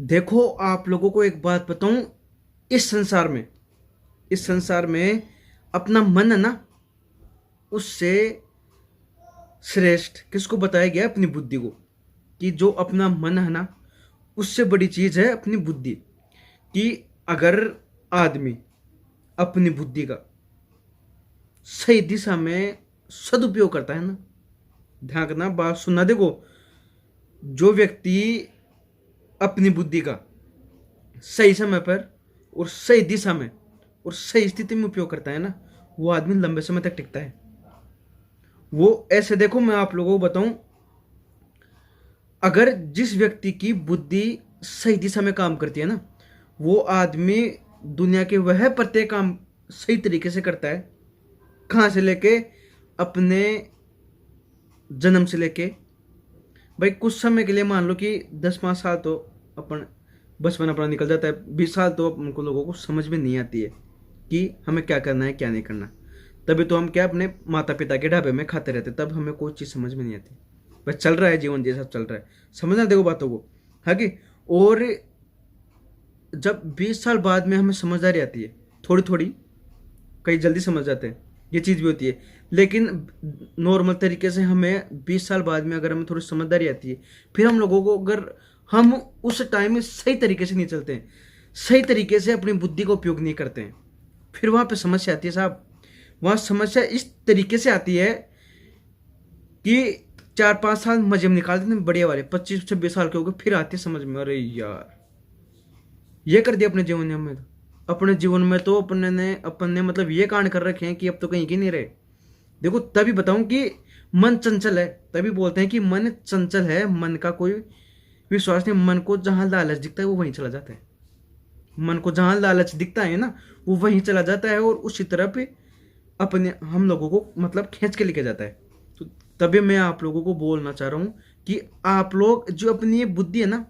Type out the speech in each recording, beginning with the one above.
देखो, आप लोगों को एक बात बताऊं। इस संसार में अपना मन है ना, उससे श्रेष्ठ किसको बताया गया है? अपनी बुद्धि को। कि जो अपना मन है ना, उससे बड़ी चीज है अपनी बुद्धि। कि अगर आदमी अपनी बुद्धि का सही दिशा में सदुपयोग करता है ना, ध्यान रखना, बात सुनना। देखो, जो व्यक्ति अपनी बुद्धि का सही समय पर और सही दिशा में और सही स्थिति में उपयोग करता है ना, वो आदमी लंबे समय तक टिकता है। वो ऐसे, देखो मैं आप लोगों को बताऊं, अगर जिस व्यक्ति की बुद्धि सही दिशा में काम करती है ना, वो आदमी दुनिया के वह प्रत्येक काम सही तरीके से करता है। कहाँ से लेके, अपने जन्म से लेके, भाई कुछ समय के लिए मान लो कि 10-5 साल तो अपन बचपन अपना निकल जाता है, 20 साल तो उनको लोगों को समझ में नहीं आती है कि हमें क्या करना है क्या नहीं करना। तभी तो हम क्या अपने माता पिता के ढाबे में खाते रहते, तब हमें कोई चीज़ समझ में नहीं आती। बस चल रहा है जीवन जैसा चल रहा है, समझना देखो बातों को। हाँ कि, और जब 20 साल बाद में हमें समझदारी आती है थोड़ी थोड़ी, कई जल्दी समझ जाते हैं, ये चीज़ भी होती है। लेकिन नॉर्मल तरीके से हमें 20 साल बाद में अगर हमें थोड़ी समझदारी आती है, फिर हम लोगों को, अगर हम उस टाइम में सही तरीके से नहीं चलते हैं, सही तरीके से अपनी बुद्धि का उपयोग नहीं करते हैं, फिर वहाँ पे समस्या आती है साहब। वहाँ समस्या इस तरीके से आती है कि 4-5 साल मजे में निकाल देते हैं बढ़िया वाले, 25-26 साल के हो गए, फिर आती है समझ में, अरे यार ये कर दिया अपने जीवन में। तो अपने जीवन में तो अपन ने मतलब ये कांड कर रखे हैं कि अब तो कहीं की नहीं रहे। देखो, तभी बताऊं कि मन चंचल है, तभी बोलते हैं कि मन चंचल है, मन का कोई विश्वास नहीं। मन को जहां लालच दिखता है वो वहीं चला जाता है। मन को जहां लालच दिखता है ना, वो वहीं चला जाता है और उसी तरफ अपने हम लोगों को मतलब खींच के लेके जाता है। तो तभी मैं आप लोगों को बोलना चाह रहा हूँ कि आप लोग जो अपनी ये बुद्धि है ना,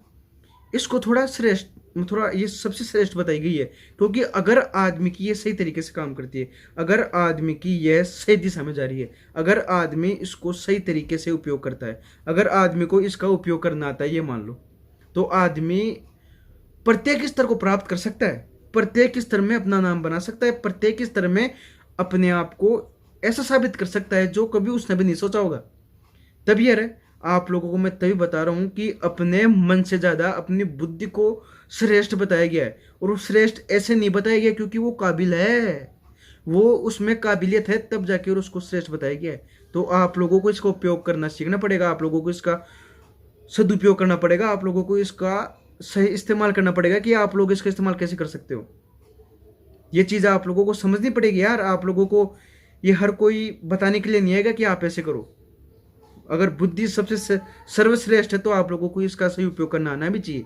इसको थोड़ा श्रेष्ठ, थोड़ा ये सबसे श्रेष्ठ बताई गई है। क्योंकि अगर आदमी की ये सही तरीके से काम करती है, अगर आदमी की यह सही दिशा में जा रही है, अगर आदमी इसको सही तरीके से उपयोग करता है, अगर आदमी को इसका उपयोग करना आता है, ये मान लो, तो आदमी प्रत्येक स्तर को प्राप्त कर सकता है, प्रत्येक स्तर में अपना नाम बना सकता है, प्रत्येक स्तर में अपने आप को ऐसा साबित कर सकता है जो कभी उसने भी नहीं सोचा होगा। तभी यार, आप लोगों को मैं तभी बता रहा हूं कि अपने मन से ज्यादा अपनी बुद्धि को श्रेष्ठ बताया गया है। और वो श्रेष्ठ ऐसे नहीं बताया गया क्योंकि वो काबिल है, वो उसमें काबिलियत है, तब जाके और उसको श्रेष्ठ बताया गया है। तो आप लोगों को इसका उपयोग करना सीखना पड़ेगा, आप लोगों को इसका सदुपयोग करना पड़ेगा, आप लोगों को इसका सही इस्तेमाल करना पड़ेगा कि आप लोग इसका इस्तेमाल कैसे कर सकते हो। ये चीज़ आप लोगों को समझनी पड़ेगी यार। आप लोगों को ये हर कोई बताने के लिए नहीं आएगा कि आप ऐसे करो। अगर बुद्धि सबसे सर्वश्रेष्ठ है तो आप लोगों को इसका सही उपयोग करना आना भी चाहिए।